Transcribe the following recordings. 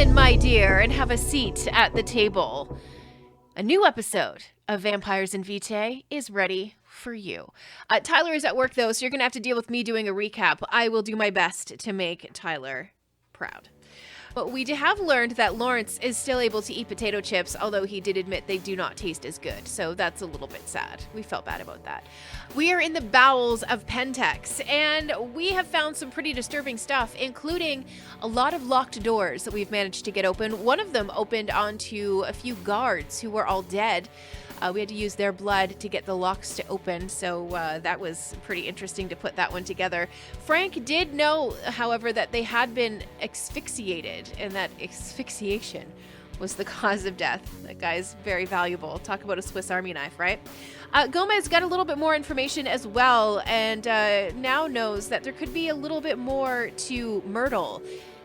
in, my dear, and have a seat at the table. A new episode of Vampires and Vitae is ready for you. Tyler is at work, though, so you're going to have to deal with me doing a recap. I will do my best to make Tyler proud. But we have learned that Lawrence is still able to eat potato chips, although he did admit they do not taste as good, so that's a little bit sad. We felt bad about that. We are in the bowels of Pentax, and we have found some pretty disturbing stuff, including a lot of locked doors that we've managed to get open. One of them opened onto a few guards who were all dead. We had to use their blood to get the locks to open, so that was pretty interesting to put that one together. Frank did know, however, that they had been asphyxiated, and that asphyxiation was the cause of death. That guy's very valuable. Talk about a Swiss Army knife, right? Gomez got a little bit more information as well, and now knows that there could be a little bit more to Myrtle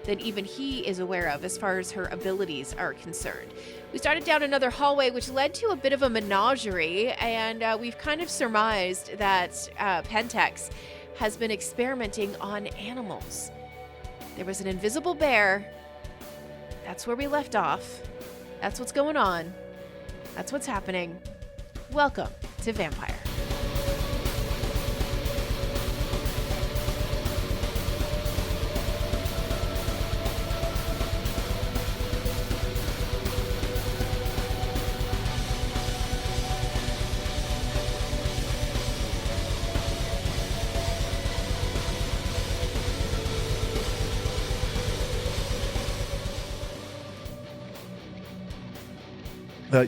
than even he is aware of as far as her abilities are concerned. We started down another hallway, which led to a bit of a menagerie, and we've kind of surmised that Pentax has been experimenting on animals. There was an invisible bear. That's where we left off. That's what's going on. That's what's happening. Welcome to Vampire.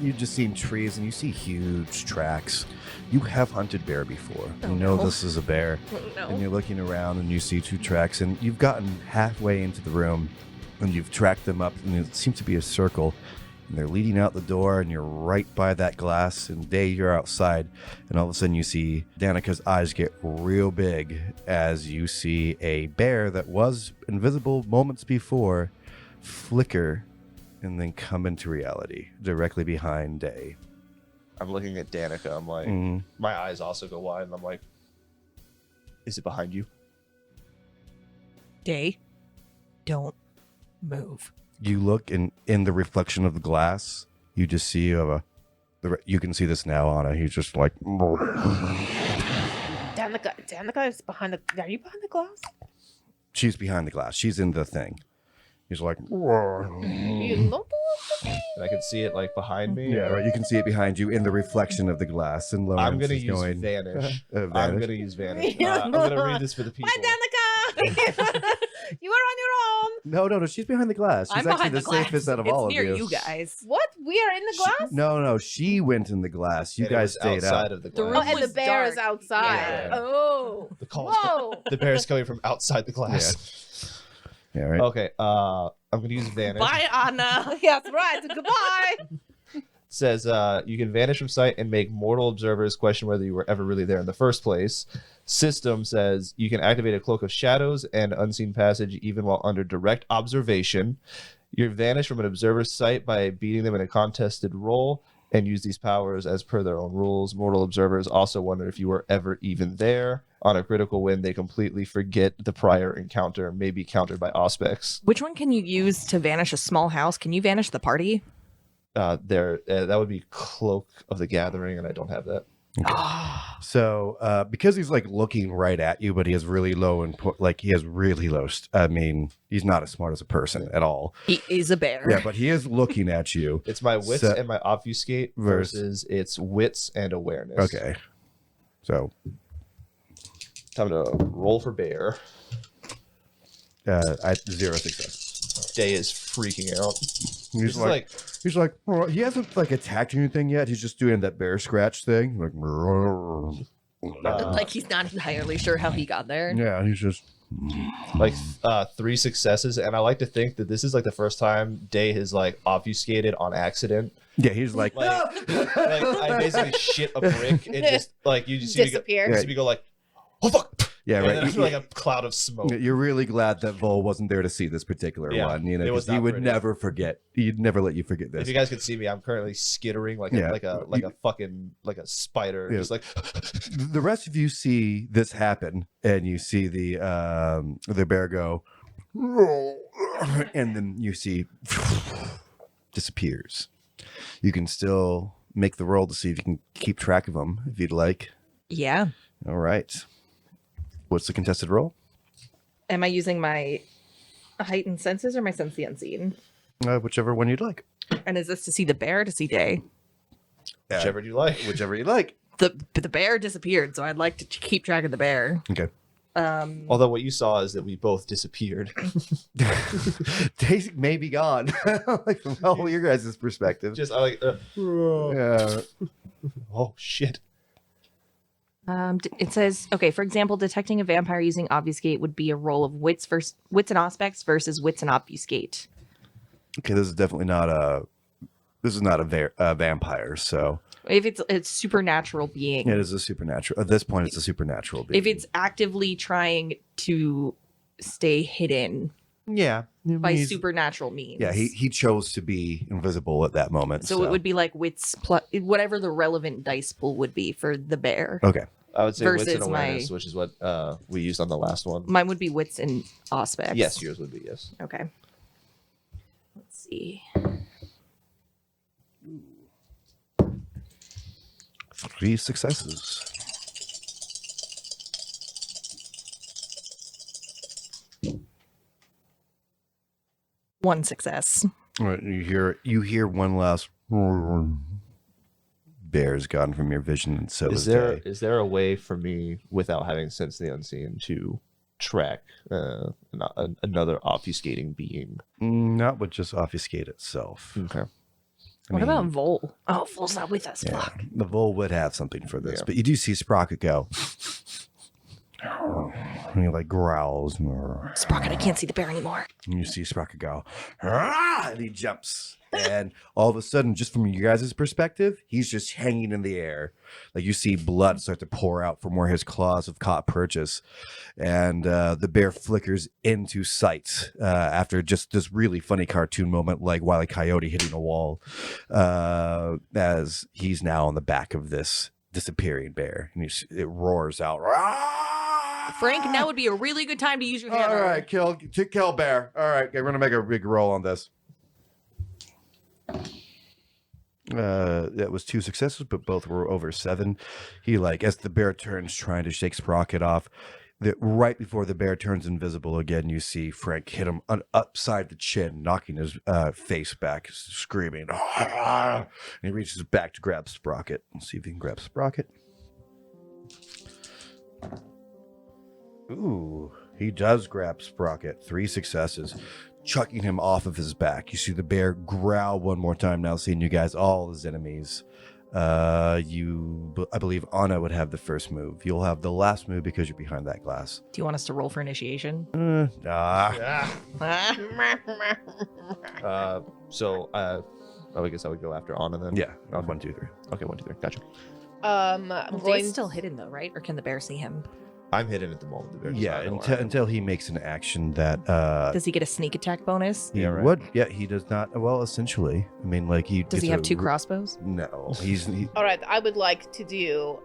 You've just seen trees and you see huge tracks. You have hunted bear before. Oh, you know no. this is a bear. No. And you're looking around and you see two tracks and you've gotten halfway into the room and you've tracked them up and it seems to be a circle. And they're leading out the door and you're right by that glass and Dae, you're outside. And all of a sudden you see Danika's eyes get real big as you see a bear that was invisible moments before flicker and then come into reality directly behind Dae. I'm looking at Danika. I'm like, my eyes also go wide, and I'm like, is it behind you? Dae, don't move. You look in the reflection of the glass. You just see you can see this now, Ana. He's just like, Danika is behind the... Are you behind the glass? she's behind the glass. She's in the thing. He's like, You look And I can see it like behind me. yeah, right. You can see it behind you in the reflection of the glass. And Lawrence I'm gonna is use going, vanish. Vanish. I'm gonna use vanish. I'm gonna read this for the people. Bye, Danika! You are on your own. No. She's behind the glass. She's I'm actually behind the the glass. safest out of It's all of near you. you guys. What? We are in the glass? No. She went in the glass. You And it guys was stayed outside out. of the The glass. room Oh, and the was bear is dark. outside. Yeah. Oh. The calls. Whoa. The bear's coming from outside the glass. Yeah, right. Okay. I'm gonna use vanish. Bye, Ana. That's right. Goodbye. Says you can vanish from sight and make mortal observers question whether you were ever really there in the first place. System says you can activate a cloak of shadows and unseen passage even while under direct observation. You vanish from an observer's sight by beating them in a contested roll and use these powers as per their own rules. Mortal observers also wonder if you were ever even there. On a critical win, they completely forget the prior encounter, may be countered by Auspex. Which one can you use to vanish a small house? Can you vanish the party? That would be Cloak of the Gathering, and I don't have that. So, because he's like looking right at you, but he has really low I mean, he's not as smart as a person at all. He is a bear. Yeah, but he is looking at you. It's my wits So- and my obfuscate versus its wits and awareness. Okay. So, Time to roll for bear. I 0 success. Dae is freaking out. He's like, oh, he hasn't like attacked anything yet. He's just doing that bear scratch thing. Like, Like he's not entirely sure how he got there. yeah, he's just. like 3 successes, and I like to think that this is like the first time Dae has like obfuscated on accident. Yeah, he's like, Like I basically shit a brick. It just like you just see me go, Disappear. you see me go like, oh fuck. yeah, And right. then I feel like a cloud of smoke. You're really glad that Vol wasn't there to see this particular Yeah, one, you know, it was because he not would pretty. never forget. He'd never let you forget If this. you guys could see me, I'm currently skittering like Yeah. a fucking like a spider, Yeah. just like. The rest of you see this happen, and you see the bear go, and then you see disappears. You can still make the roll to see if you can keep track of them if you'd like. Yeah. All right. What's the contested roll? Am I using my heightened senses or my sense the unseen? Whichever one you'd like. And is this to see the bear or to see Dae? Whichever you like. Whichever you like. The bear disappeared, so I'd like to keep track of the bear. Okay. Although what you saw is that we both disappeared. Daisy may be gone. Like from all your guys' perspective. Just I like. Yeah. Oh shit. It says, okay, for example, detecting a vampire using obfuscate would be a roll of wits and aspects versus wits and obfuscate. Okay, this is definitely not a vampire. So If it's supernatural being. it is a supernatural. At this point, it's a supernatural being. If it's actively trying to stay hidden by supernatural means. Yeah, he chose to be invisible at that moment. So it would be like wits plus whatever the relevant dice pool would be for the bear. Okay. I would say wits and Versus awareness, which is what we used on the last one. Mine would be wits and aspects. Yes, yours would be yes. Okay. Let's see. 3 successes. One success. All right, you hear one last bear's gone from your vision, and so Is there a way for me, without having sense the unseen, to track another obfuscating being? Not with just obfuscate itself. Okay. What about Vol? Oh, Vol's not with us. Yeah, Fuck. the Vole would have something for this, Yeah. but you do see Sprocket go. And he like growls. Sprocket, I can't see the bear anymore. And you see Sprocket go, "Ah!" And he jumps. And all of a sudden, just from your guys' perspective, he's just hanging in the air. Like you see blood start to pour out from where his claws have caught purchase. And the bear flickers into sight after just this really funny cartoon moment, like Wile E. Coyote hitting a wall, as he's now on the back of this disappearing bear. And it roars out. "Ah!" Frank, now would be a really good time to use your hammer. All right, kill bear. All right, we're gonna make a big roll on this. That was 2 successes, but both were over 7. He as the bear turns, trying to shake Sprocket off. Right before the bear turns invisible again, you see Frank hit him upside the chin, knocking his face back, screaming. "Ah!" And he reaches back to grab Sprocket. Let's see if he can grab Sprocket. Ooh, he does grab Sprocket. 3 successes, chucking him off of his back. You see the bear growl one more time, now seeing you guys all as enemies. I believe Ana would have the first move. You'll have the last move because you're behind that glass. Do you want us to roll for initiation? So I guess I would go after Ana then. Yeah, 1, 2, 3. Okay, 1, 2, 3. Gotcha. I'm Well, going. Dave's still hidden though, right? Or can the bear see him? I'm hidden at the moment. The bear's Yeah, not where I am. until he makes an action that Does he get a sneak attack bonus? he Yeah, right. would. Yeah, he does not. Well, essentially, I mean, he Does he gets have a 2 crossbows? No, All right, I would like to do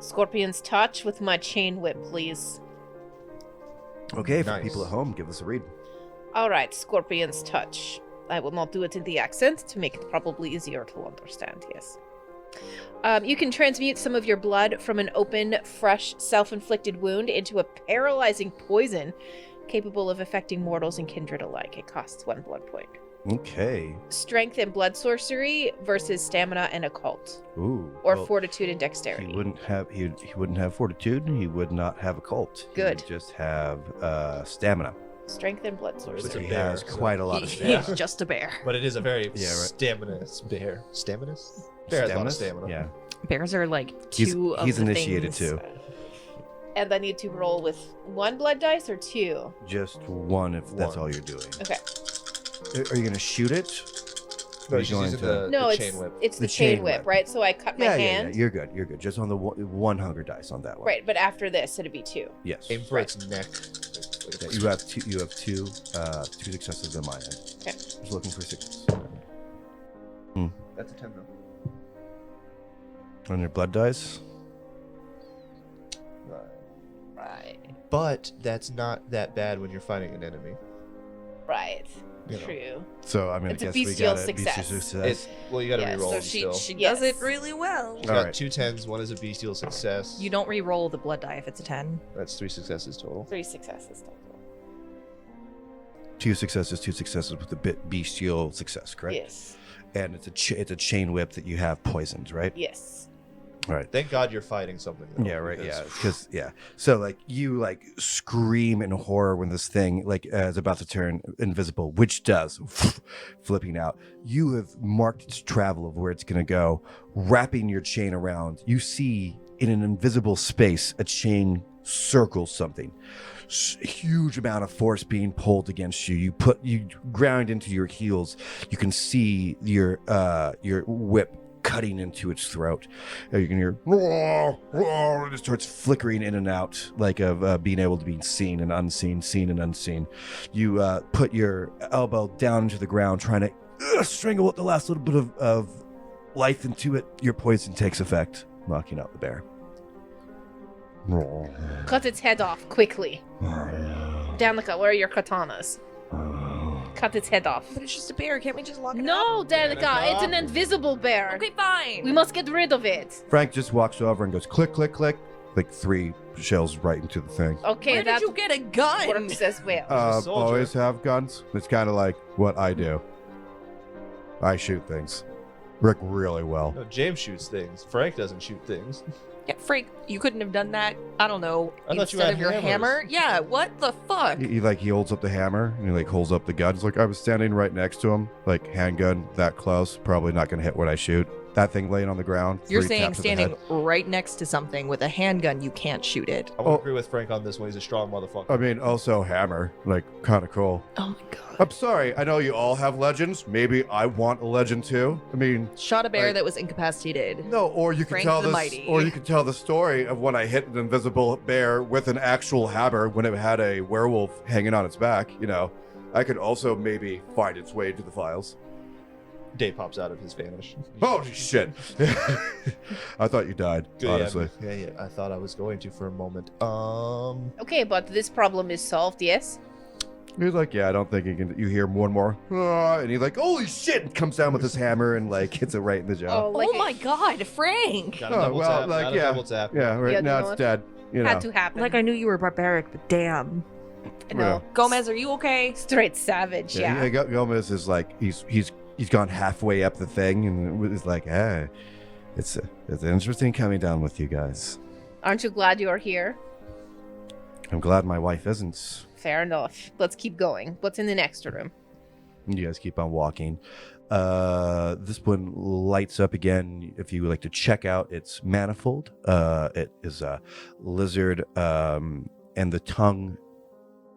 Scorpion's Touch with my chain whip, please. okay. For Nice. people at home, give us a read. All right, Scorpion's Touch. I will not do it in the accent to make it probably easier to understand, yes. You can transmute some of your blood from an open, fresh, self-inflicted wound into a paralyzing poison capable of affecting mortals and kindred alike. It costs 1 blood point. Okay. Strength and blood sorcery versus stamina and occult, Ooh. or well, fortitude and dexterity. He wouldn't have fortitude. He would not have occult. Good. He would just have stamina, Strength and blood It's sorcery. a he bear, has so- quite a lot of He's stamina. just a bear. But it is a very Yeah, right. staminous bear. Staminous? Bear has a lot of stamina. Yeah. Bears are like He's- two of he's the initiated things. too. And I need to roll with 1 blood dice or 2? Just 1 if that's One. all you're doing. Okay. Are you going to shoot it? No, Are you she's going using to- the No, chain whip. it's the The chain chain whip, whip. right? So I cut my Yeah, hand. You're good. You're good. Just on the 1 hunger dice on that one. Right, but after this, it'd be 2. Yes. Aim for its neck. Yeah, you have 2. You have 2 successes on my end. Okay. Just looking for 6 That's a 10 though. on your blood dice. Right. But that's not that bad when you're fighting an enemy. You know. True. So I mean, It's I a guess we bestial got a success. bestial success. Well, you got to Yes, re-roll So them still. she Yes. does it really well. She's All got right. 2 10s. One is a bestial success. You don't re-roll the blood die if it's a 10. That's 3 successes total. 3 successes total. 2 successes with a bit bestial success, correct? Yes. And it's a chain whip that you have poisoned, right? Yes. All right. Thank God you're fighting something. Though, Yeah, right. because- Yeah, because So like you like scream in horror when this thing like is about to turn invisible, which does, flipping out. You have marked its travel of where it's gonna go, wrapping your chain around. You see in an invisible space a chain circle something. Huge amount of force being pulled against you. You ground into your heels. You can see your whip cutting into its throat. You can hear roar, roar, and it starts flickering in and out, like of being able to be seen and unseen, seen and unseen. You put your elbow down into the ground, trying to strangle the last little bit of life into it. Your poison takes effect, knocking out the bear. Cut its head off quickly. Danica, where are your katanas? Cut its head off. But it's just a bear. Can't we just lock it up? No, Danica, Danica. it's an invisible bear. Okay, fine. We must get rid of it. Frank just walks over and goes click, click, click, like 3 shells right into the thing. Okay, Where that did you get a gun? works as well. a soldier. Always have guns. It's kind of like what I do. I shoot things. Rick really well. No, James shoots things. Frank doesn't shoot things. Yeah, Frank, you couldn't have done that, I don't know, I thought you instead had of your hammers. hammer? Yeah, what the fuck? He holds up the hammer and he like holds up the gun. It's like I was standing right next to him, like handgun that close, probably not gonna hit what I shoot. That thing laying on the ground. You're 3 saying taps to the standing head. right next to something with a handgun, you can't shoot it. I would agree with Frank on this one. He's a strong motherfucker. I mean, also hammer, like kind of cool. Oh my god. I'm sorry. I know you all have legends. Maybe I want a legend too. I mean, Shot a bear like- that was incapacitated. no. Or you could Frank tell the this, Mighty. or you could tell the story of when I hit an invisible bear with an actual hammer when it had a werewolf hanging on its back. You know, I could also maybe find its way into the files. Day pops out of his vanish. Oh shit! I thought you died. Good, Honestly, yeah, I thought I was going to for a moment. Okay, but this problem is solved, yes? he's like, yeah, I don't think you can. You hear more and more, "Ah," and he's like, holy shit! And comes down with his hammer and like hits it right in the jaw. Oh, like Oh my god, Frank! Got a Oh, double well, tap. like, got a yeah. double tap. Yeah, right Yeah, you now know it's what? dead. You know. had to happen. Like, I knew you were barbaric, but damn. No, Gomez, are you okay? straight savage. Yeah. Gomez is like he's gone halfway up the thing and it's like, hey, it's interesting coming down with you guys. Aren't you glad you're here? I'm glad my wife isn't. Fair enough. Let's keep going. What's in the next room? You guys keep on walking. This one lights up again. If you would like to check out, it's manifold. It is a lizard, and the tongue,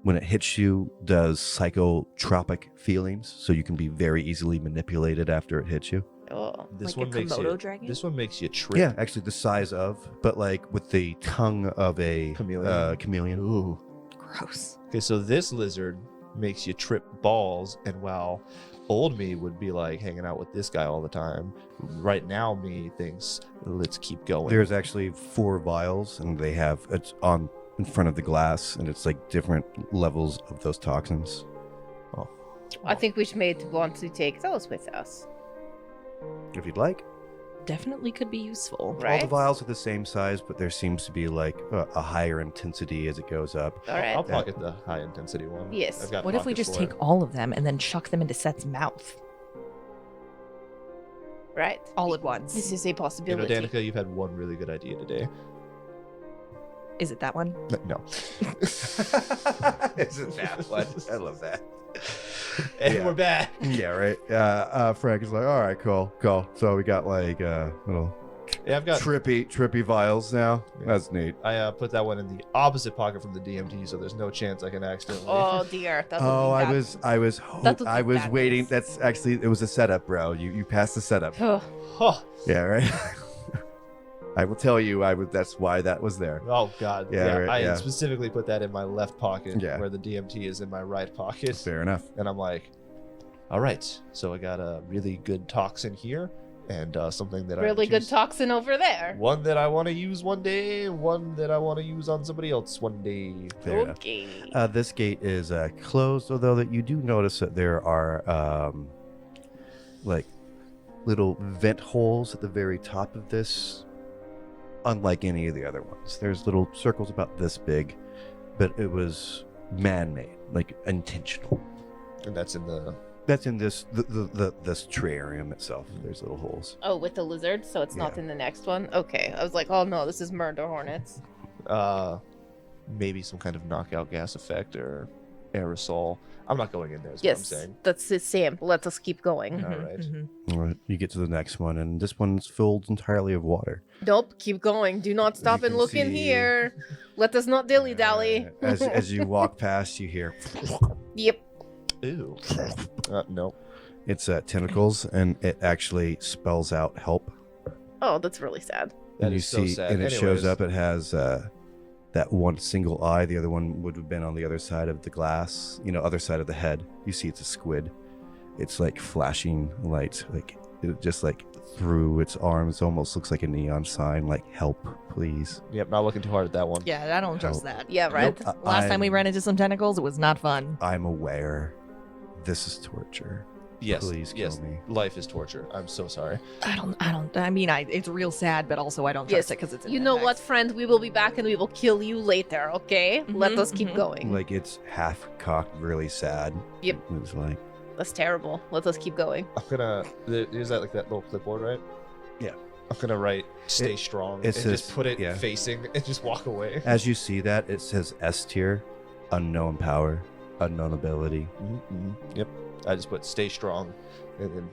when it hits you, does psychotropic feelings, so you can be very easily manipulated after it hits you. Oh. This Like one a makes Komodo you. dragon? This one makes you trip. Yeah, actually the size of, but like with the tongue of a Chameleon. chameleon. Ooh. Gross. Okay, so this lizard makes you trip balls, and while old me would be like hanging out with this guy all the time, right now me thinks, let's keep going. There's actually 4 vials, and they have it's on in front of the glass, and it's like different levels of those toxins. I think we may want to take those with us. If you'd like. Definitely could be useful. All Right? the vials are the same size, but there seems to be like a higher intensity as it goes up. All right. I'll pocket the high intensity one. Yes. I've got What if we pockets just for take it. all of them and then chuck them into Seth's mouth Right. all at once? This is a You know, possibility. Danica, you've had one really good idea today. Is it that one? No. Isn't that what? I love that. And Yeah. we're back. Yeah, right. Frank is like, all right, cool. So we got like little Yeah, I've got. trippy vials now. Yeah. That's neat. I put that one in the opposite pocket from the DMT, so there's no chance I can accidentally. Oh dear. That would Oh, be I bad. was be bad waiting. news. That's actually it was a setup, bro. You passed the setup. Oh, Huh. Yeah, right. I will tell you, that's why that was there. Oh God. Yeah, right, I yeah. specifically put that in my left pocket, Yeah. where the DMT is in my right pocket. Fair enough. And I'm like, all right, so I got a really good toxin here, and something that Really I good choose. toxin over there. One that I want to use one day, one that I want to use on somebody else one day. Fair enough. Okay. This gate is closed, although that you do notice that there are like little vent holes at the very top of this, unlike any of the other ones. There's little circles about this big, but it was man-made, like intentional. And that's in the... That's in this this terrarium itself. There's little holes. Oh, with the lizard, so it's not Yeah. in the next one? Okay. I was like, oh no, this is murder hornets. Maybe some kind of knockout gas effect or aerosol. I'm not going in there, is Yes, what I'm saying. that's it, Sam. Let us keep going. All right. All right, you get to the next one, and this one's filled entirely of water. Nope, keep going. Do not stop You and can look in see- here. Let us not dilly-dally. As you walk past, you hear Yep. Ew. No. it's tentacles, and it actually spells out help. Oh, that's really sad. That And you is so see, sad. and it shows Anyways. up. It has that one single eye. The other one would have been on the other side of the glass. Other side of the head. You see, it's a squid. It's like flashing lights, like it just like through its arms. Almost looks like a neon sign, like "Help, please." Yep, not looking too hard at that one. Yeah, I don't trust Help. that. Yeah, right. Nope. Last time we I'm- ran into some tentacles, it was not fun. I'm aware. This is torture. Yes. Please kill yes. me. Life is torture. I'm so sorry. I mean, it's real sad, but also I don't Yes, trust it because it's in You the know next. what, friend? We will be back and we will kill you later, okay? Let Mhm, us keep mhm. going. Like it's half cocked, really sad. Yep. It's like That's terrible. Let us keep going. I'm gonna... Is that like that little clipboard, right? Yeah. I'm gonna write "Stay It- strong" it and says- just put it yeah. facing and just walk away. as you see that, it says S tier, unknown power, unknown ability. Yep. I just put "Stay strong" and then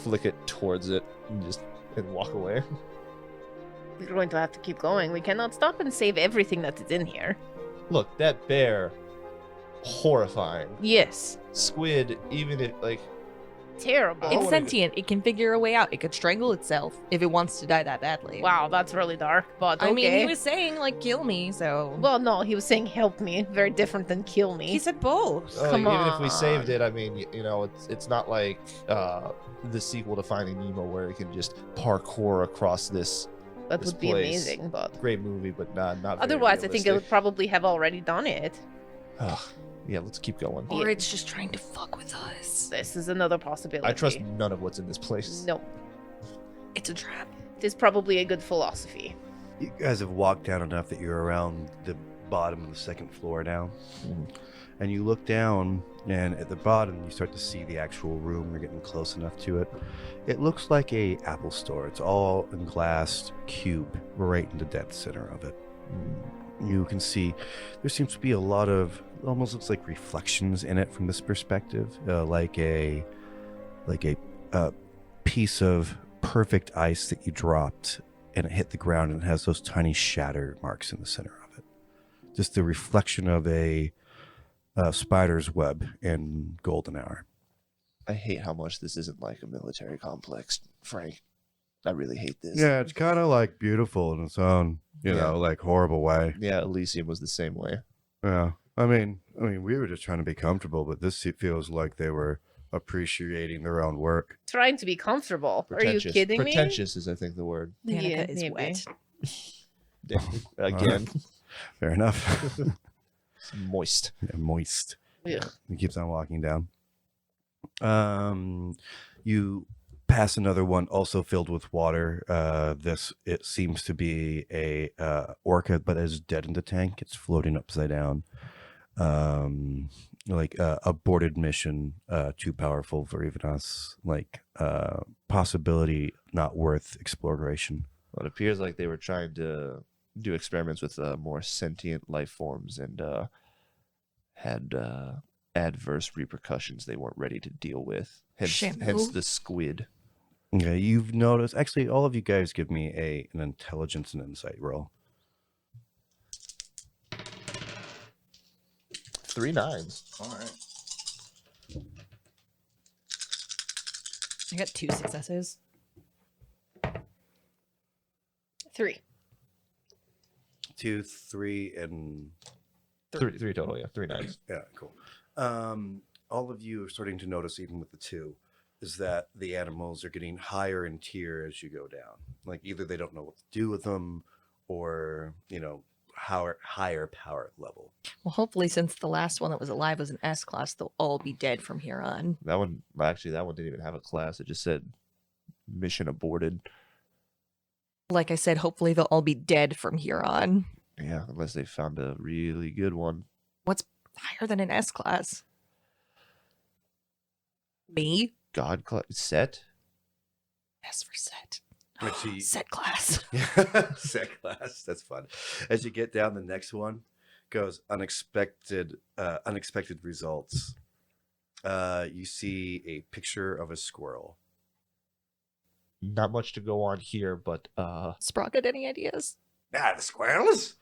flick it towards it and walk away. We're going to have to keep going. We cannot stop and save everything that is in here. Look, that bear, horrifying. Yes. Squid, even if like Terrible. I It's wanna sentient. It can figure a way out. It could strangle itself if it wants to die that badly. Wow, that's really dark, but okay. I mean, he was saying, like, kill me, so. Well, no, he was saying help me. Very different than kill me. he said both. Come even if we saved on. it, I mean, it's not like the sequel to Finding Nemo where it can just parkour across this that this would be place. amazing, but great movie, but not. Very otherwise, I think it would realistic. probably have already done it. Ugh. Yeah, let's keep going. Or it's just trying to fuck with us. This is another possibility. I trust none of what's in this place. No, It's a trap. it is probably a good philosophy. You guys have walked down enough that you're around the bottom of the second floor now. Mhm. And you look down, and at the bottom, you start to see the actual room. You're getting close enough to it. It looks like a Apple store. It's all in glass cube right in the dead center of it. You can see there seems to be a lot of, almost looks like reflections in it from this perspective, like a piece of perfect ice that you dropped and it hit the ground and it has those tiny shatter marks in the center of it. Just the reflection of a spider's web in golden hour. I hate how much this isn't like a military complex, Frank. I really hate this. Yeah, it's kind of like beautiful in its own, Yeah. like horrible way. Yeah, Elysium was the same way. Yeah, I mean, we were just trying to be comfortable, but this feels like they were appreciating their own work. Trying to be comfortable. Are you Pretentious. kidding Pretentious is, I think, the word. me? Danica is maybe. wet. Yeah. Again, Fair enough. it's moist. Yeah, moist. Ugh. He keeps on walking down. You pass another one also filled with water. It seems to be a orca, but is dead in the tank. It's floating upside down. Like aborted mission, too powerful for even us. Like possibility not worth exploration. Well, it appears like they were trying to do experiments with more sentient life forms and had adverse repercussions they weren't ready to deal with. Hence Shampoo? the squid. Yeah, you've noticed. Actually, all of you guys give me an intelligence and insight roll. 3 9s. All right. I got 2 successes. 3. 2, 3, and 3 total, yeah. 3 9s. yeah, cool. All of you are starting to notice, even with the 2, is that the animals are getting higher in tier as you go down. Like either they don't know what to do with them, or higher power level. Well, hopefully, since the last one that was alive was an S class, they'll all be dead from here on. That one didn't even have a class. It just said mission aborted. Like I said, hopefully they'll all be dead from here on. Yeah, unless they found a really good one. What's higher than an S class? Me? God class set. S for set. Let's see. Set class. Set class. That's fun. As you get down, the next one goes unexpected results. You see a picture of a squirrel. Not much to go on here, but Sprocket, any ideas? The squirrels?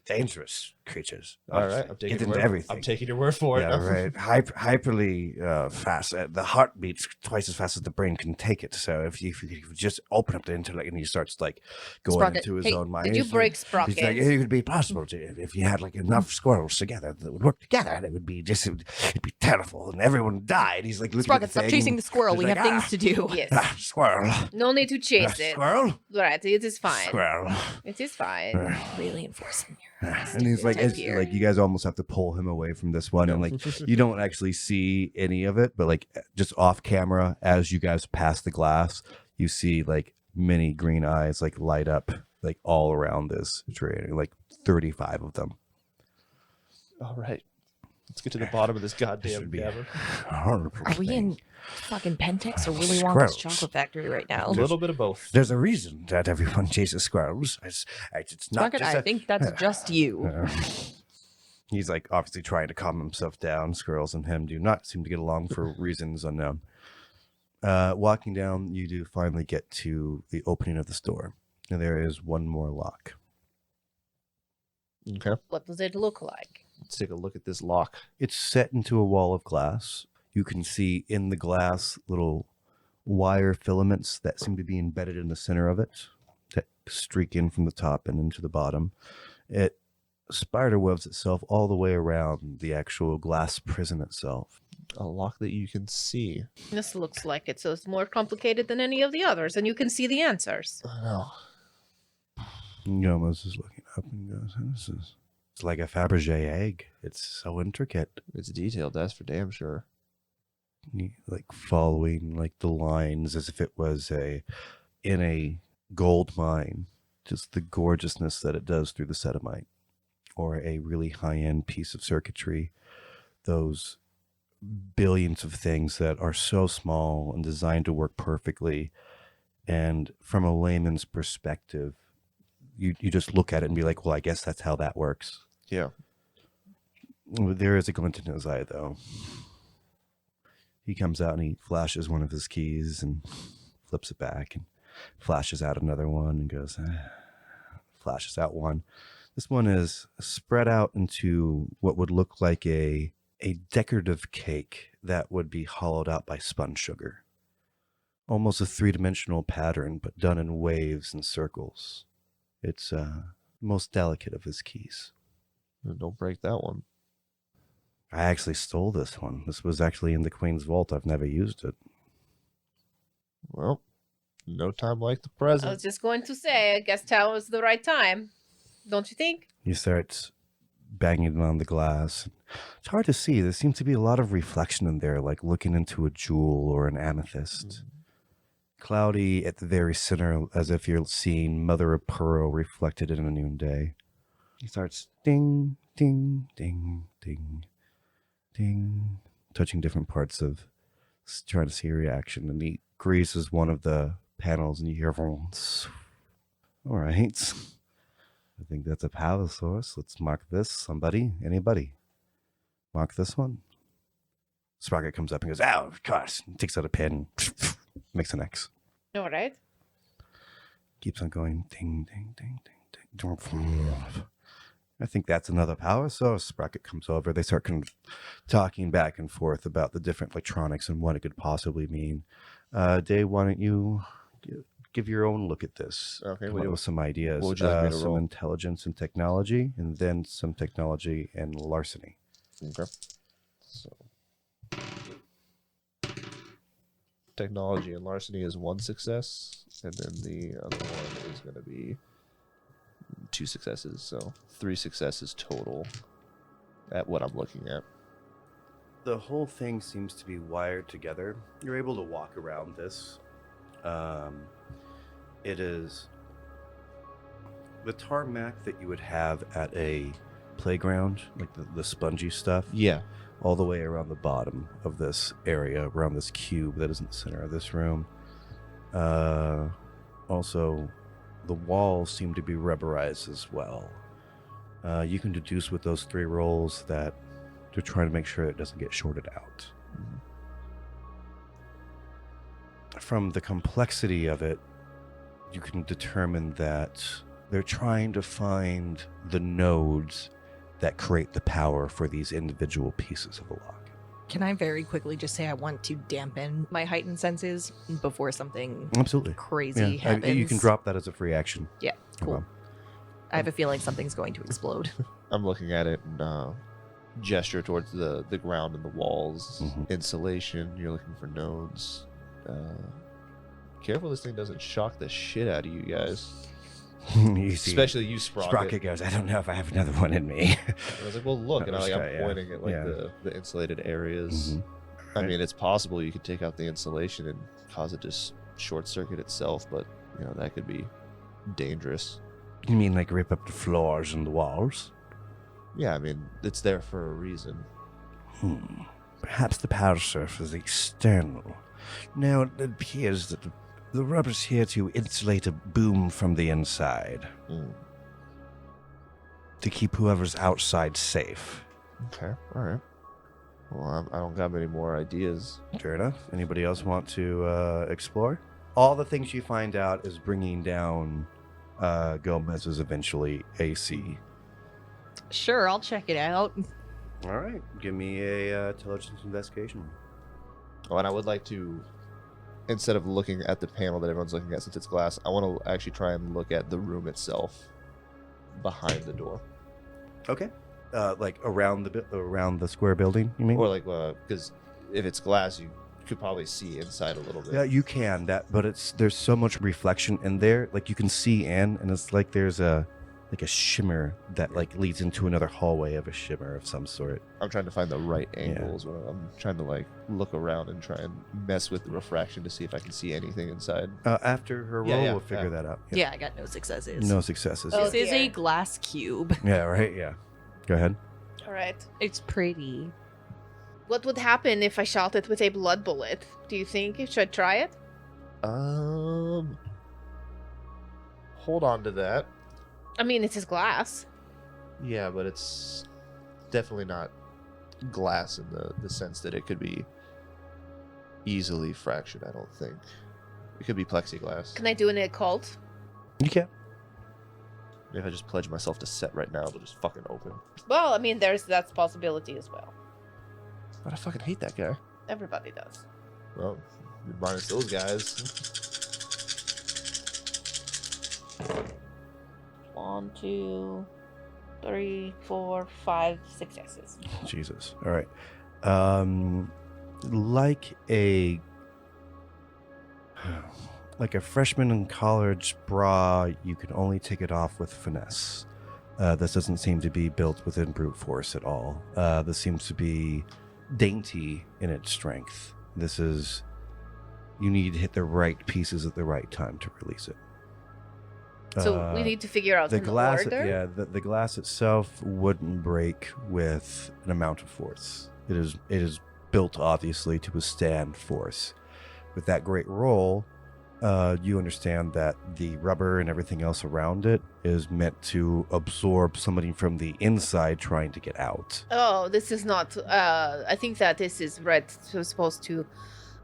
Dangerous creatures. all right, Get into everything. I'm taking your word for it. Yeah, right. Hyperly fast. The heart beats twice as fast as the brain can take it. So if you just open up the intellect and he starts like going Sprocket, into his hey, own mind. Did you he's break like- Sprocket? He's like, it would be possible if you had like enough squirrels together that would work together. And it'd be terrible, and everyone died. He's like looking Sprocket, at the stop thing. chasing the squirrel. He's We like, have things to do. Yes. Squirrel. No need to chase it. Squirrel. Right, it is fine. Squirrel. It is fine. Really enforcing your And he's like, Type like you guys almost have to pull him away from this one, and like you don't actually see any of it, but like just off camera, as you guys pass the glass, you see like many green eyes like light up like all around this tree, like 35 of them. All right, let's get to the bottom of this This goddamn would be cavern. a horrible Are we thing. in fucking Pentax or Willy Wonka's Squirrels. chocolate factory right now? A little bit of both. There's a reason that everyone chases squirrels. It's not Sprocket, just I think that's just you. He's like obviously trying to calm himself down. Squirrels and him do not seem to get along for reasons unknown. Walking down, you do finally get to the opening of the store. And there is one more lock. Okay, What does it look like? let's take a look at this lock. It's set into a wall of glass. You can see in the glass little wire filaments that seem to be embedded in the center of it that streak in from the top and into the bottom. It spider webs itself all the way around the actual glass prison itself. A lock that you can see. This looks like it, so it's more complicated than any of the others, and you can see the answers. I know. Yoma's is looking up and goes, it's like a Fabergé egg. It's so intricate. It's detailed, that's for damn sure. Like following like the lines as if it was in a gold mine. Just the gorgeousness that it does through the sedimite. Or a really high-end piece of circuitry. Those billions of things that are so small and designed to work perfectly. And from a layman's perspective, you just look at it and be like, well, I guess that's how that works. Yeah. There is a glint in his eye, though. He comes out and he flashes one of his keys and flips it back and flashes out another one and goes, flashes out one. This one is spread out into what would look like a decorative cake that would be hollowed out by spun sugar. Almost a three-dimensional pattern, but done in waves and circles. It's most delicate of his keys. Don't break that one. I actually stole this one. This was actually in the Queen's vault. I've never used it. Well, no time like the I present. was just going to say, I guess now is the right time. Don't you think? He starts banging on the glass. It's hard to see. There seems to be a lot of reflection in there, like looking into a jewel or an amethyst. Cloudy at the very center, as if you're seeing mother of pearl reflected in a noonday. He starts ding, ding, ding, ding, ding, touching different parts of, trying to see a reaction. And he greases one of the panels, and you hear, all right. I think that's a power source. Let's mark this. Somebody, anybody, mark this one. Sprocket comes up and goes, "Oh, of course." And takes out a pen, makes an X. All right. Keeps on going, ding, ding, ding, ding, ding. I think that's another power source. Sprocket comes over. They start talking back and forth about the different electronics and what it could possibly mean. Dae, why don't you give your own look at this? Okay, Come up with some ideas. what would you like me to some roll? intelligence and technology, and then some technology and larceny. Okay. So Technology and larceny is 1 success, and then the other one is going to be 2 successes, so 3 successes total at what I'm looking at. The whole thing seems to be wired together. You're able to walk around this. It is the tarmac that you would have at a playground, like the spongy stuff. Yeah. All the way around the bottom of this area, around this cube that is in the center of this room. Also, the walls seem to be rubberized as well. You can deduce with those 3 rolls that they're trying to make sure it doesn't get shorted out. From the complexity of it, you can determine that they're trying to find the nodes that create the power for these individual pieces of the lock. Can I very quickly just say I want to dampen my heightened senses before something Absolutely. crazy Yeah, happens? you can drop that as a free action. Yeah, cool. I have a feeling something's going to explode. I'm looking at it and gesture towards the ground and the walls. Mhm. Insulation, you're looking for nodes. Careful this thing doesn't shock the shit out of you guys. You see, Especially you, Sprocket. Sprocket goes, I don't know if I have another one in me. I was like, well, look. And Let's I'm try, yeah. pointing at like Yeah. the insulated areas. Mhm. I mean, it's possible you could take out the insulation and cause it to short circuit itself, but, you know, that could be dangerous. You mean like rip up the floors and the walls? Yeah, I mean, it's there for a reason. Perhaps the power source is external. Now, it appears that the rubber's here to insulate a boom from the inside. To keep whoever's outside safe. Okay, all right. Well, I don't got many more ideas. Fair enough. Anybody else want to explore? All the things you find out is bringing down Gomez's eventually AC. Sure, I'll check it out. All right. Give me a intelligence investigation. Oh, and I would like to, instead of looking at the panel that everyone's looking at since it's glass, I want to actually try and look at the room itself behind the door. Okay. Like around the square building, you mean? Or like, because if it's glass, you could probably see inside a little bit. Yeah, you can. But there's so much reflection in there. Like you can see in, and it's like there's a shimmer that like leads into another hallway of a shimmer of some sort. I'm trying to find the right Yeah. angles. When I'm trying to like look around and try and mess with the refraction to see if I can see anything inside. After her roll, Yeah, we'll figure yeah. that out. Yeah, I got no successes. No successes. Oh, This is a dear. glass cube. Yeah, right? Yeah. Go ahead. All right. It's pretty. What would happen if I shot it with a blood bullet? Do you think you should try it? Hold on to that. I mean, it is glass. Yeah, but it's definitely not glass in the sense that it could be easily fractured, I don't think. It could be plexiglass. Can I do an occult? You can. If I just pledge myself to set right now, it'll just fucking open. Well, I mean, that's a possibility as well. But I fucking hate that guy. Everybody does. Well, minus those guys. 1, 2, 3, 4, 5 successes. Jesus. All right. Like a freshman in college bra, you can only take it off with finesse. This doesn't seem to be built within brute force at all. This seems to be dainty in its strength. You need to hit the right pieces at the right time to release it. So we need to figure out the an glass. order. Yeah, the glass itself wouldn't break with an amount of force. It is built obviously to withstand force. With that great roll, you understand that the rubber and everything else around it is meant to absorb somebody from the inside trying to get out. Oh, this is not. I think that this is supposed to,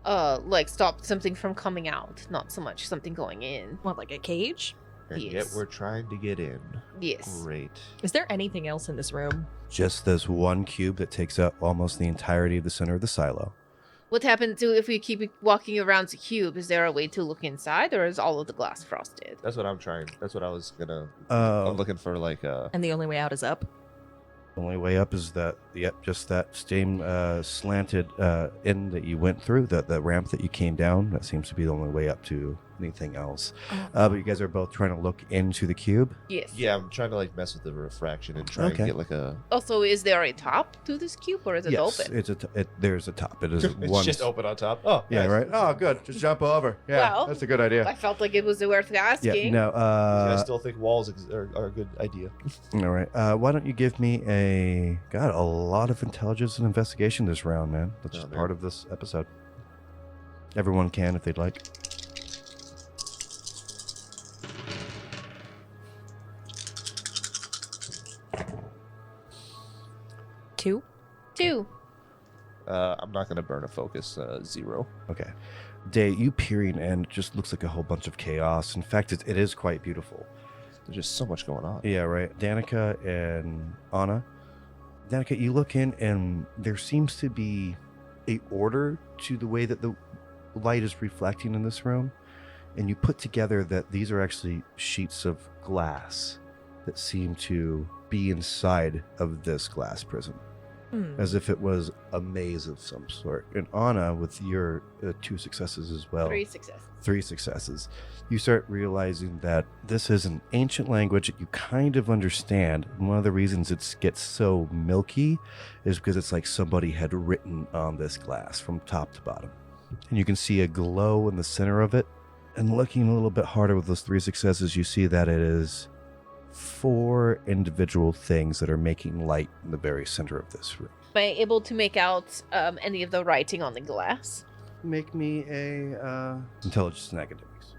like stop something from coming out, not so much something going in. What, like a cage? And yet Yes. we're trying to get in. Yes. Great. Is there anything else in this room? Just this one cube that takes up almost the entirety of the center of the silo. What happens if we keep walking around the cube? Is there a way to look inside, or is all of the glass frosted? That's what I'm trying. That's what I was gonna. Uh, I'm looking for like a. And the only way out is up? Only way up is that, just that same slanted end that you went through, the ramp that you came down. That seems to be the only way up to anything else. But you guys are both trying to look into the cube. Yes. Yeah, I'm trying to like mess with the refraction and try and get like a. Also, is there a top to this cube or is it Yes, open? there's a top. It is It's one. just open on top. Oh, Yeah, nice. right. Oh, good. Just jump over. Yeah, Well, that's a good idea. I felt like it was worth asking. Yeah, no. I still think walls are a good idea. All right. Why don't you give me a lot of intelligence and investigation this round, man. That's just part of this episode. Everyone can if they'd like. Two. I'm not gonna burn a focus. 0. Okay. Dae, you peering in, it just looks like a whole bunch of chaos. In fact, it is quite beautiful. There's just so much going on. Yeah, right. Danika and Ana. Danika, you look in and there seems to be a order to the way that the light is reflecting in this room. And you put together that these are actually sheets of glass that seem to be inside of this glass prism, as if it was a maze of some sort. And Ana, with your 2 successes as well. 3 successes. 3 successes. You start realizing that this is an ancient language that you kind of understand. And one of the reasons it gets so milky is because it's like somebody had written on this glass from top to bottom. And you can see a glow in the center of it. And looking a little bit harder with those 3 successes, you see that it is 4 individual things that are making light in the very center of this room. Am I able to make out any of the writing on the glass? Make me a intelligence and academics.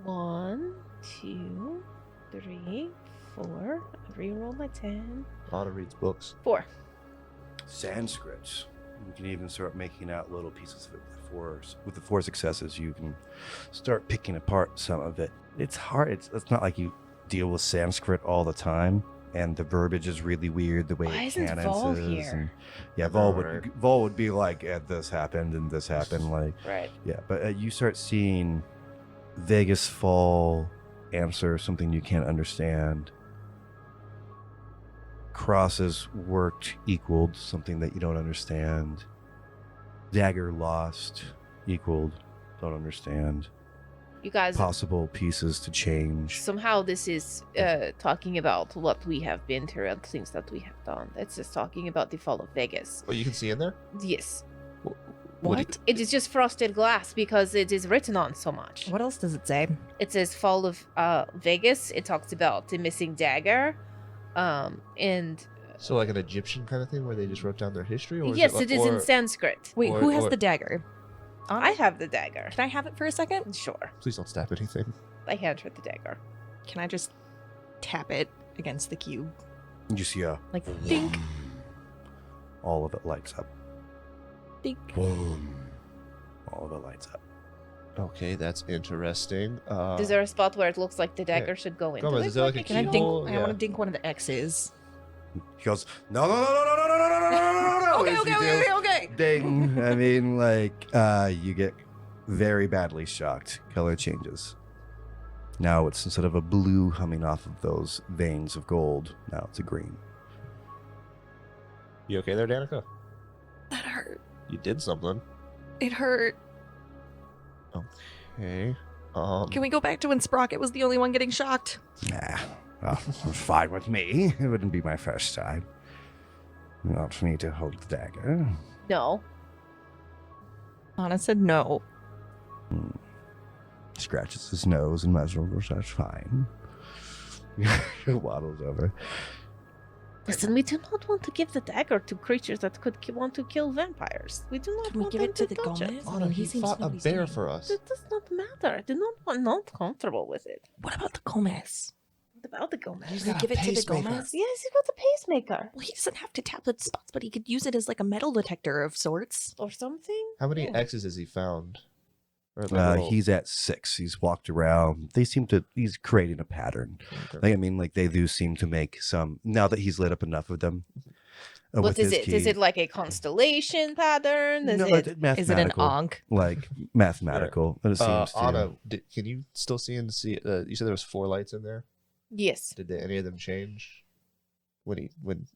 1, 2, 3, 4. Reroll my 10. Ana reads books. 4. Sanskrit. You can even start making out little pieces of it with the 4 successes. You can start picking apart some of it. It's hard. It's not like you deal with Sanskrit all the time, and the verbiage is really weird the way Why it isn't Vol cadences. here? And, yeah, Vol would be like, this happened and this happened. Like, Right. yeah, but you start seeing Vegas fall answer something you can't understand. Crosses worked equaled something that you don't understand. Dagger lost equaled don't understand. You guys, Possible pieces to change. somehow this is talking about what we have been through and things that we have done. It's just talking about the fall of Vegas. Oh, you can see in there. Yes. What? It is just frosted glass because it is written on so much. What else does it say? It says fall of Vegas. It talks about the missing dagger. And So like an Egyptian kind of thing where they just wrote down their history, or yes, is it is in Sanskrit. Wait, Or- who has or- the dagger? I have the dagger. Can I have it for a second? Sure. Please don't stab anything. I hand her the dagger. Can I just tap it against the cube? You see Like, dink, all of it lights up. dink. Boom. All of it lights up. Okay, that's interesting. Is there a spot where it looks like the dagger should go into Gomez, it? is there like a Can I keyhole? dink? I Yeah. want to dink one of the X's. He goes, no, no, no, no, no, no, no, no, no, no, no, no. Okay, As okay, you okay, do. okay, okay. Ding. I mean, like, you get very badly shocked. Color changes. Now it's instead of a blue coming off of those veins of gold, now it's a green. You okay there, Danika? That hurt. You did something. It hurt. Okay. Can we go back to when Sprocket was the only one getting shocked? Nah, well, it's fine with me. It wouldn't be my first time. Not for me to hold the dagger. No. Ana said no. Scratches his nose and measures, that's fine. Waddles over. Listen, we do not want to give the dagger to creatures that could want to kill vampires. We do not Can we want give them it to the touch Gomez? it. I Anna, mean, he seems fought to know a what he's bear doing. for us. It does not matter. I do not comfortable with it. What about the Gomez? What about the Gomez? He's Can we got give a it to the pacemaker. Gomez? Yes, he's got the pacemaker Well, he doesn't have to tap the spots, but he could use it as like a metal detector of sorts. or something. How many Yeah. X's has he found? Or like little- He's at 6. He's walked around. He's creating a pattern. Okay. I mean, like, they do seem to make some, now that he's lit up enough of them. What with is his it? Is key. it like a constellation pattern? Is No, it? it's mathematical. Is it an onk? Like, mathematical. But it seems to. Anna, can you still see and see? You said there was 4 lights in there. Yes. Did any of them change? When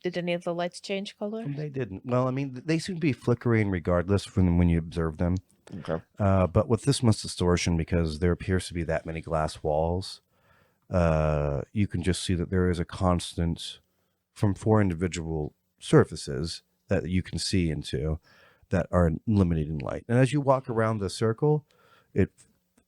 Did any of the lights change color? They didn't. Well, I mean, they seem to be flickering regardless from when you observe them. okay. But with this much distortion, because there appears to be that many glass walls, you can just see that there is a constant from 4 individual surfaces that you can see into that are limited in light. And as you walk around the circle, it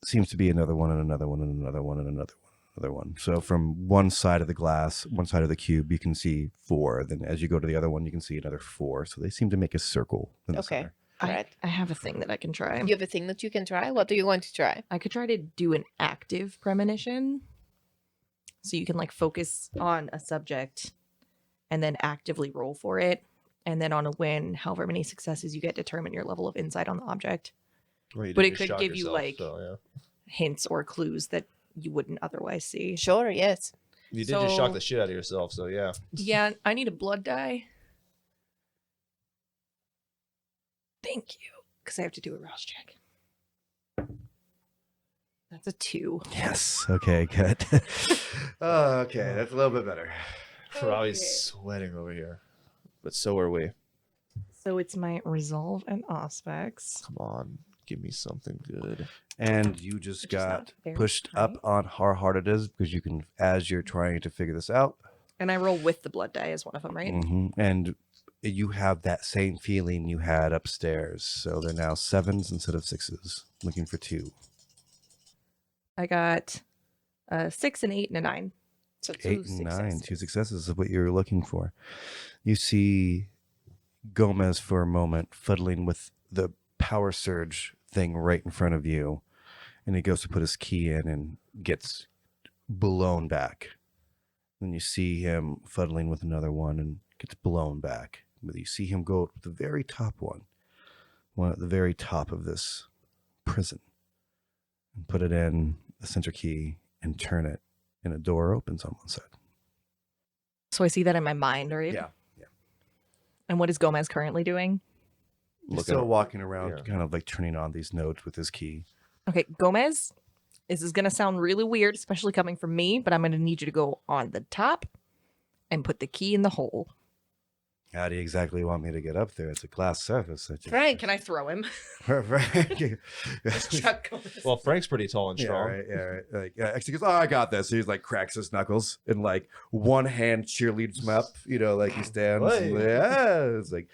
seems to be another one and another one and another one and another one. Another one. So from one side of the glass, one side of the cube, you can see 4. Then as you go to the other one, you can see another 4. So they seem to make a circle in the Okay. center. I have a thing that I can try. You have a thing that you can try? What are you going to try? I could try to do an active premonition. So you can like focus on a subject and then actively roll for it. And then on a win, however many successes you get, determine your level of insight on the object. Well, you But did it just could shock give you, yourself, like- so, yeah. Hints or clues that you wouldn't otherwise see. Sure, yes. You did just shock So- the shit out of yourself, so yeah. Yeah, I need a blood die. Thank you. Because I have to do a rouse check. That's a 2. Yes. Okay, good. Okay, that's a little bit better. Probably Okay. sweating over here. But so are we. So it's my resolve and aspects. Come on, give me something good. And you just Which is not got very pushed high. up on how hard it is because you can, as you're trying to figure this out, And I roll with the blood die as one of them, right? and you have that same feeling you had upstairs. So they're now 7s instead of 6s, looking for 2. I got a 6, an 8, and a 9. So 2 8 and 9, successes. 2 successes is what you're looking for. You see Gomez for a moment fiddling with the power surge thing right in front of you, and he goes to put his key in and gets blown back. Then you see him fuddling with another one and gets blown back. But you see him go to the very top one at the very top of this prison, and put it in the center key and turn it, and a door opens on one side. So I see that in my mind, right? Yeah. And what is Gomez currently doing? He's Looking still up- walking around, yeah. kind of like turning on these nodes with his key. Okay, Gomez, this is going to sound really weird, especially coming from me, but I'm going to need you to go on the top and put the key in the hole. How do you exactly want me to get up there? It's a glass surface. Frank, Can I throw him? Frank. Chuck Gomez. Well, Frank's pretty tall and Yeah, strong. right. Yeah, right. Like, actually goes, oh, I got this. So he's like cracks his knuckles and like one hand cheerleads him up. You know, like he stands. Hey. Yeah, it's like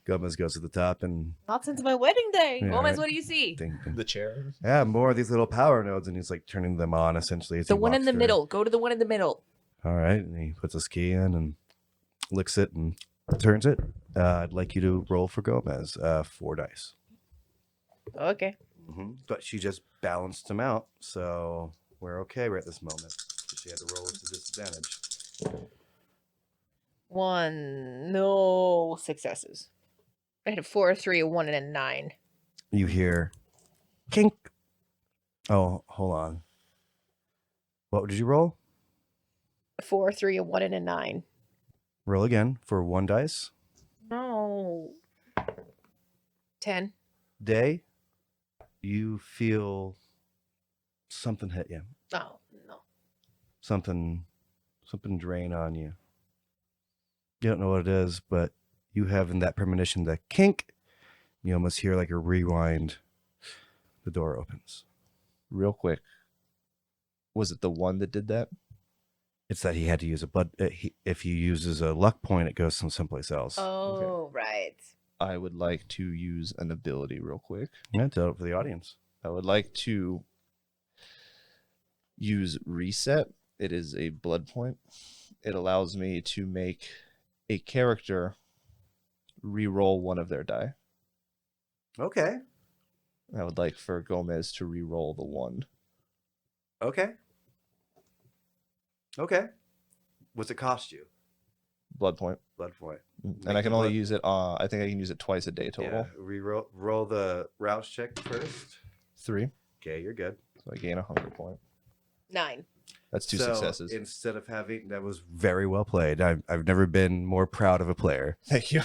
Gomez goes to the top and not since my wedding day. Yeah, Gomez, right. what do you see? ding, ding. The chair. Yeah, more of these little power nodes, and he's like turning them on essentially. As The he one in walks the through. middle. Go to the one in the middle. All right, and he puts his key in and licks it and turns it. I'd like you to roll for Gomez. 4 dice. Okay. But she just balanced him out, so we're okay right at this moment. She had to roll with the disadvantage. 1, no successes. I had a 4, 3, a 1, and a 9. You hear kink. Oh, hold on. What did you roll? 4, 3, a 1, and a 9. Roll again for 1 dice. No. 10. Day, you feel something hit you. Oh, no. Something drain on you. You don't know what it is, but you have in that premonition the kink. You almost hear like a rewind. The door opens. Real quick. Was it the one that did that? It's that he had to use a blood. If he uses a luck point, it goes someplace else. Oh, right. I would like to use an ability real quick. Yeah, tell it for the audience. I would like to use reset. It is a blood point. It allows me to make a character re-roll one of their die. Okay. I would like for Gomez to re-roll the 1. Okay. Okay. What's it cost you? Blood point. Blood point. And I can only use it, I think I can use it twice a day total. Yeah. Roll the rouse check first. 3. Okay, you're good. So I gain a hunger point. 9. That's 2 So, successes. Instead of having that was very well played. I've never been more proud of a player. Thank you.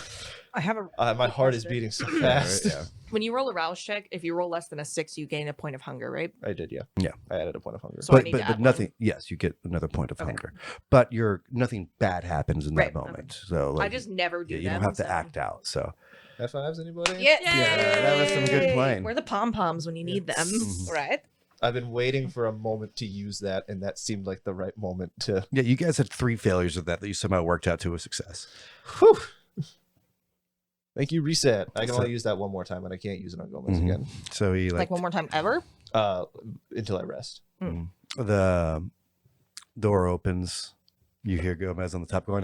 I have a. My heart is beating so fast. Yeah. When you roll a rouse check, if you roll less than a 6, you gain a point of hunger, right? I did, yeah. Yeah. I added a point of hunger. So I But need to but add nothing. Yes, you get another point of Okay. hunger, but nothing bad happens in Right, that moment. So I just never do you that. don't have to act out. So High fives, anybody? Yeah. Yeah, that was some good playing. We're the pom poms when you need them. Mhm. Right. I've been waiting for a moment to use that, and that seemed like the right moment to. yeah, you guys had 3 failures of that you somehow worked out to a success. Whew. Thank you, reset. I can So- only use that one more time, and I can't use it on Gomez Mhm. again So he Like one more time ever? until I rest. The door opens. You hear Gomez on the top going,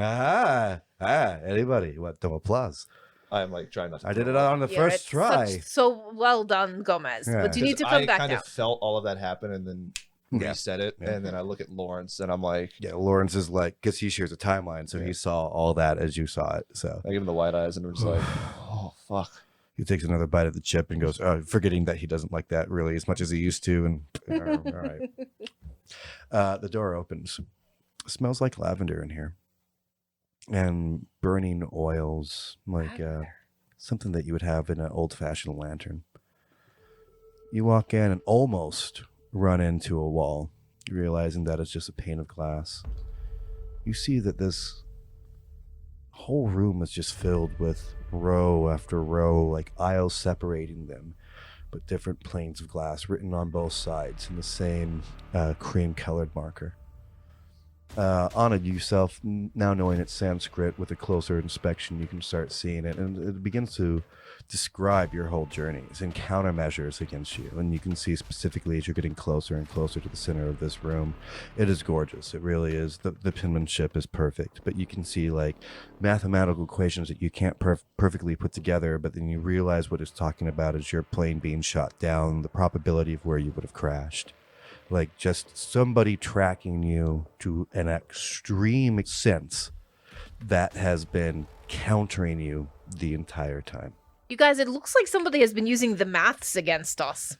anybody? What? No applause. I'm like trying not to. I did throw it up. on the Yeah, first it's try. so well done, Gomez. Yeah. But you need to 'Cause come I back kind down. of felt all of that happen, and then Yeah. reset it, Yeah. and then I look at Lawrence, and I'm like, Yeah, Lawrence is like, because he shares a timeline, so Yeah. he saw all that as you saw it. So I give him the wide eyes, and I'm just like, oh fuck. he takes another bite of the chip and goes, forgetting that he doesn't like that really as much as he used to. And all right. The door opens. It smells like lavender in here, and burning oils, like something that you would have in an old-fashioned lantern. You walk in and almost run into a wall, realizing that it's just a pane of glass. You see that this whole room is just filled with row after row, like aisles separating them, but different planes of glass written on both sides in the same cream-colored marker. Ana, yourself, now knowing it's Sanskrit, with a closer inspection, you can start seeing it, and it begins to describe your whole journeys and countermeasures against you. And you can see specifically as you're getting closer and closer to the center of this room, it is gorgeous. It really is. The penmanship is perfect, but you can see like mathematical equations that you can't perfectly put together, but then you realize what it's talking about is your plane being shot down, the probability of where you would have crashed. Like just somebody tracking you to an extreme sense that has been countering you the entire time. You guys, it looks like somebody has been using the maths against us.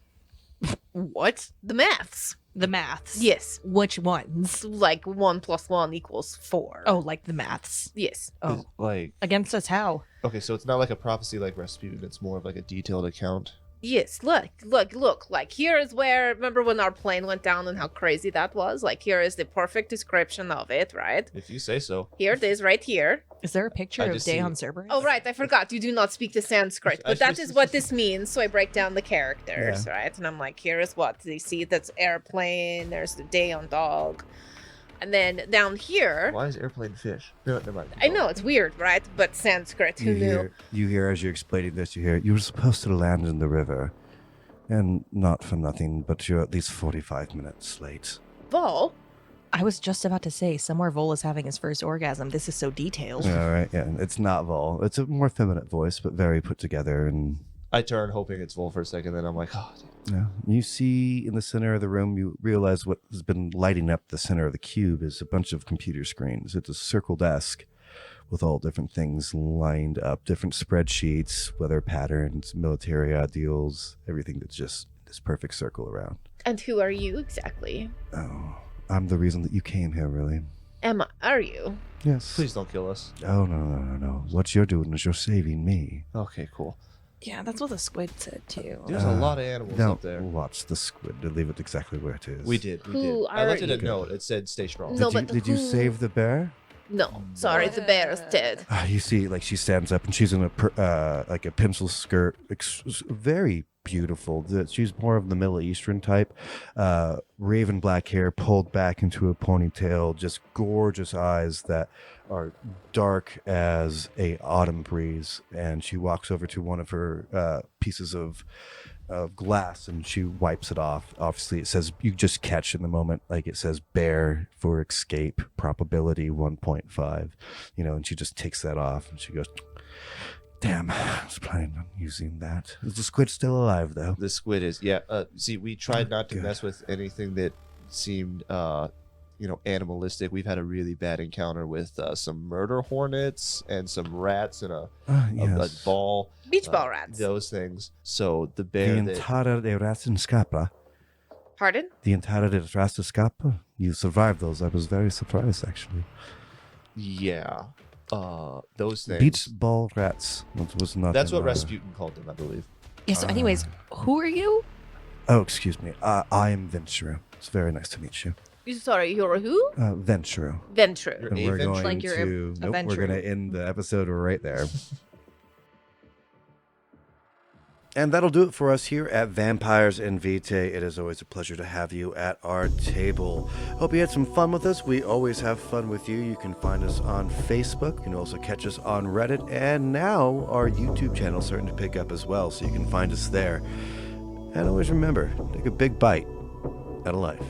What? The maths. The maths. Yes. Which ones? Like 1 + 1 = 4. Oh, like the maths. Yes. Oh. Like, Against us how? okay, so it's not like a prophecy like Rasputin, it's more of like a detailed account. Yes, look, like here is where, remember when our plane went down and how crazy that was? Like here is the perfect description of it, right? If you say so. Here it is right here. Is there a picture I of just Dae see- on Cerberus? Oh, right, I forgot, you do not speak the Sanskrit, I but that just- is what this means, so I break down the characters, right? And I'm like, here is what, you see that's airplane, there's the day on dog, and then down here, Why is airplane fish? No, never mind. I know, it's weird, right? But Sanskrit, who knew? You hear as you're explaining this, you were supposed to land in the river. And not for nothing, but you're at least 45 minutes late. Vol, I was just about to say, somewhere Vol is having his first orgasm. This is so detailed. All right, yeah. It's not Vol. It's a more feminine voice, but very put together. And I turn hoping it's full for a second, then I'm like, oh, damn. yeah. You see in the center of the room, you realize what has been lighting up the center of the cube is a bunch of computer screens. It's a circle desk with all different things lined up, different spreadsheets, weather patterns, military ideals, everything that's just this perfect circle around. and who are you exactly? Oh, I'm the reason that you came here, really. Emma, are you? Yes. Please don't kill us. Oh, no. What you're doing is you're saving me. Okay, cool. Yeah, that's what the squid said too. There's a lot of animals Now, up there. watch the squid. To leave it exactly where it is. We did. Who I left are it a you? note. It said, stay strong. No, Did you, but did you who- save the bear? No, sorry, the bear is dead. You see, like she stands up and she's in like a pencil skirt, very beautiful. She's more of the Middle Eastern type, raven black hair pulled back into a ponytail, just gorgeous eyes that are dark as a autumn breeze. And she walks over to one of her pieces of glass and she wipes it off. Obviously, it says you just catch in the moment, like it says bear for escape probability 1.5, and she just takes that off and she goes, damn, I was planning on using that. Is the squid still alive though? The squid is, yeah. See, we tried not to Good. mess with anything that seemed, animalistic. We've had a really bad encounter with some murder hornets and some rats and a Yes. ball. Beach ball rats. Those things. So the bear that... Vientara de rats in scapra. Pardon? The interdit rastroscapa. You survived those. I was very surprised, actually. Yeah. Those things. Beach ball rats. Was not. That's what Rasputin called them, I believe. Yeah, so anyways, who are you? Oh, excuse me. I am Ventrue. It's very nice to meet you. Sorry, you're a who? Ventrue. Ventrue. You're And a we're Ventrue? going Like you're to. a Nope, we're Ventrue. going to end the episode right there. And that'll do it for us here at Vampires and Vitae. It is always a pleasure to have you at our table. Hope you had some fun with us. We always have fun with you. You can find us on Facebook. You can also catch us on Reddit. And now our YouTube channel is starting to pick up as well, so you can find us there. And always remember, take a big bite out of life.